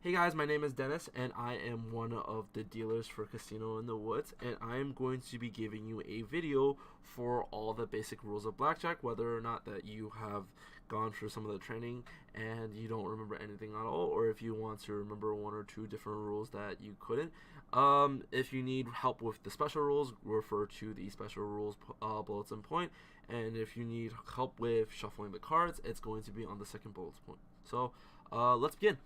Hey guys, my name is Dennis, and I am one of the dealers for Casino in the Woods, and I am going to be giving you a video for all the basic rules of Blackjack, whether or not that you have gone through some of the training and you don't remember anything at all, or if you want to remember one or two different rules that you couldn't. If you need help with the special rules, refer to the special rules bulletin point, and if you need help with shuffling the cards, it's going to be on the second bulletin point. So, let's begin.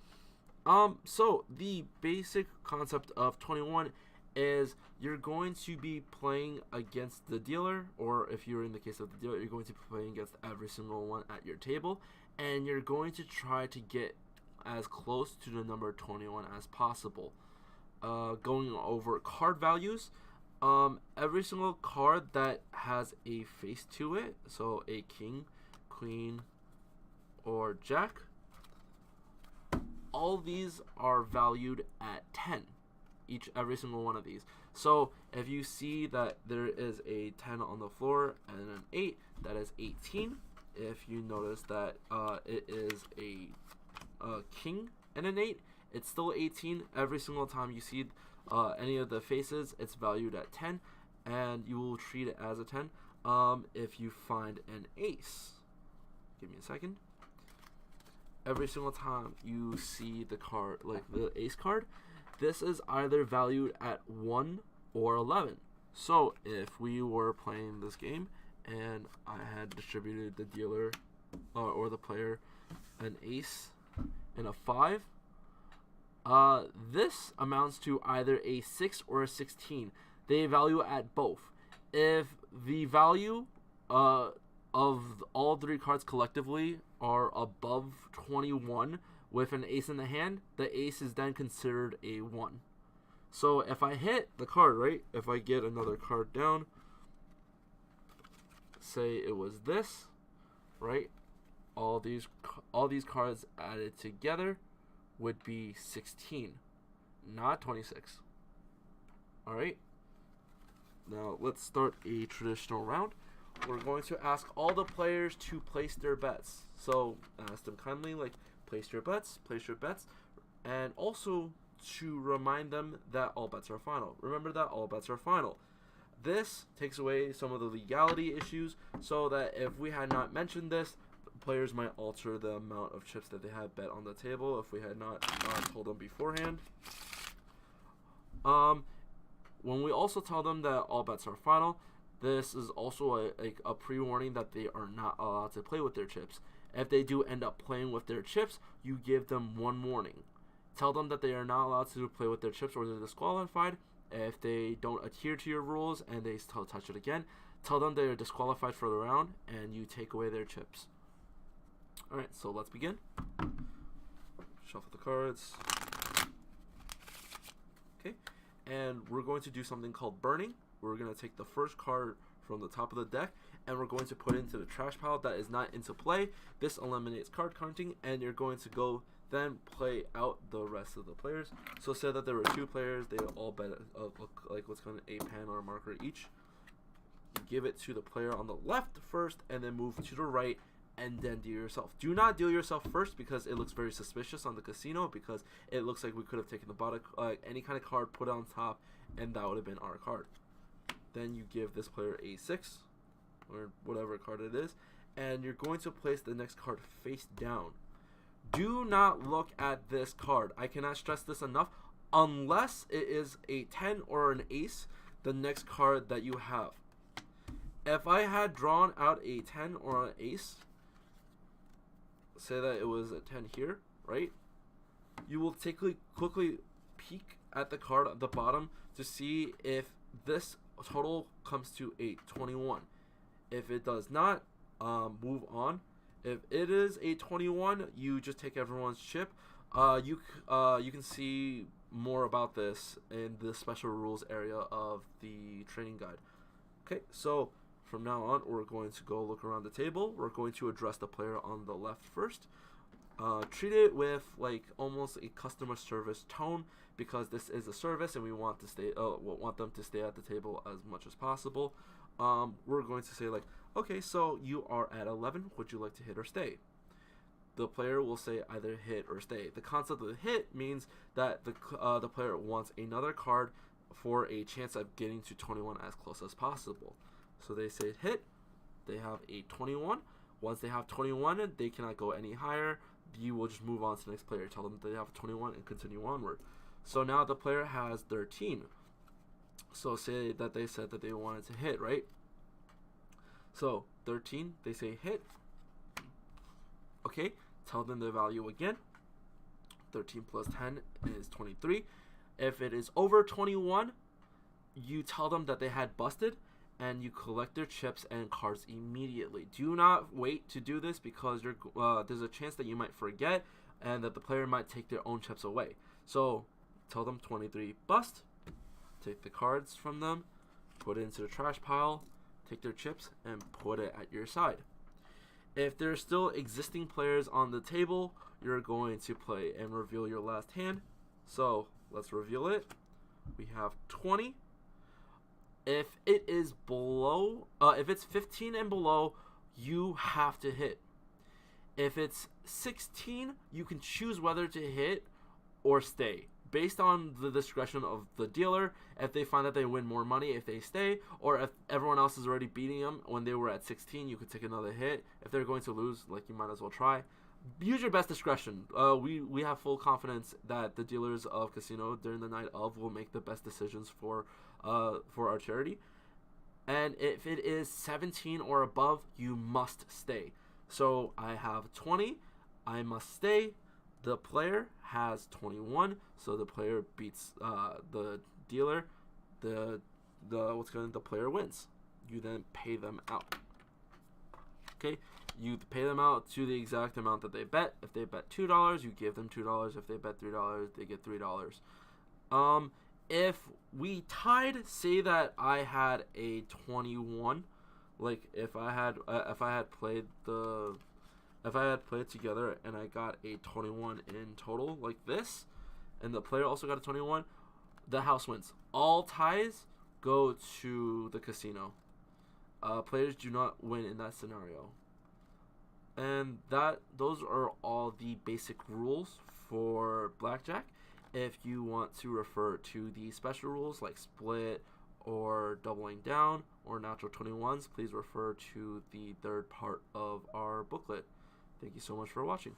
So the basic concept of 21 is you're going to be playing against the dealer, or if you're in the case of the dealer, you're going to be playing against every single one at your table, and you're going to try to get as close to the number 21 as possible. Going over card values, every single card that has a face to it, so a king, queen, or jack, all these are valued at 10, every single one of these. So if you see that there is a 10 on the floor and an 8, that is 18. If you notice that it is a king and an 8, it's still 18. Every single time you see any of the faces, it's valued at 10, and you will treat it as a 10. If you find an ace, give me a second. Every single time you see the card, like the ace card, this is either valued at 1 or 11. So if we were playing this game and I had distributed the dealer or the player an ace and a 5, this amounts to either a 6 or a 16. They value at both. If the value of all three cards collectively are above 21 with an ace in the hand, the ace is then considered a 1. So if I hit the card, right, if I get another card down, say it was this, right, all these cards added together would be 16, not 26. All right, now let's start a traditional round. We're going to ask all the players to place their bets. So ask them kindly, like, place your bets, and also to remind them that all bets are final. Remember that all bets are final. This takes away some of the legality issues, so that if we had not mentioned this, players might alter the amount of chips that they have bet on the table if we had not told them beforehand. When we also tell them that all bets are final, this is also a pre-warning that they are not allowed to play with their chips. If they do end up playing with their chips, you give them one warning. Tell them that they are not allowed to play with their chips or they're disqualified. If they don't adhere to your rules and they still touch it again, tell them they are disqualified for the round and you take away their chips. Alright, so let's begin. Shuffle the cards. Okay, and we're going to do something called burning. We're going to take the first card from the top of the deck and we're going to put it into the trash pile that is not into play. This eliminates card counting, and you're going to go then play out the rest of the players. So say that there were 2 players, they all bet like what's called a pen or a marker each. You give it to the player on the left first and then move to the right and then deal yourself. Do not deal yourself first because it looks very suspicious on the casino, because it looks like we could have taken the bottom, any kind of card, put it on top, and that would have been our card. Then you give this player a 6 or whatever card it is, and you're going to place the next card face down. Do not look at this card. I cannot stress this enough. Unless it is a 10 or an ace, the next card that you have. If I had drawn out a 10 or an ace, say that it was a 10 here, right? You will quickly peek at the card at the bottom to see if this total comes to a 21. If it does not, move on. If it is a 21, you just take everyone's chip. You can see more about this in the special rules area of the training guide. Okay, so from now on, we're going to go look around the table. We're going to address the player on the left first. Treat it with like almost a customer service tone, because this is a service and we want them to stay at the table as much as possible. We're going to say like, okay, so you are at 11. Would you like to hit or stay? the player will say either hit or stay. The concept of the hit means that the player wants another card for a chance of getting to 21 as close as possible. So they say hit, they have a 21. Once they have 21, they cannot go any higher. You will just move on to the next player. Tell them they have 21 and continue onward. So now the player has 13. So say that they said that they wanted to hit, right? So 13, they say hit. Okay, tell them the value again. 13 plus 10 is 23. If it is over 21, you tell them that they had busted, and you collect their chips and cards immediately. Do not wait to do this because there's a chance that you might forget and that the player might take their own chips away. So tell them 23 bust, take the cards from them, put it into the trash pile, take their chips, and put it at your side. If there's still existing players on the table, you're going to play and reveal your last hand. So let's reveal it. We have 20. If it is below, if it's 15 and below, you have to hit. If it's 16, you can choose whether to hit or stay, based on the discretion of the dealer. If they find that they win more money if they stay, or if everyone else is already beating them when they were at 16, you could take another hit. If they're going to lose, like, you might as well try. Use your best discretion. We have full confidence that the dealers of casino during the night of will make the best decisions for our charity. And if it is 17 or above, you must stay. So I have 20, I must stay. The player has 21, so the player beats the dealer. The player wins. You then pay them out. Okay, you pay them out to the exact amount that they bet. If they bet $2, you give them $2. If they bet $3, they get $3. If we tied, say that I had a 21, like if I had played together and I got a 21 in total like this, and the player also got a 21, the house wins. All ties go to the casino. Players do not win in that scenario. And those are all the basic rules for Blackjack. If you want to refer to the special rules like split or doubling down or natural 21s, please refer to the third part of our booklet. Thank you so much for watching.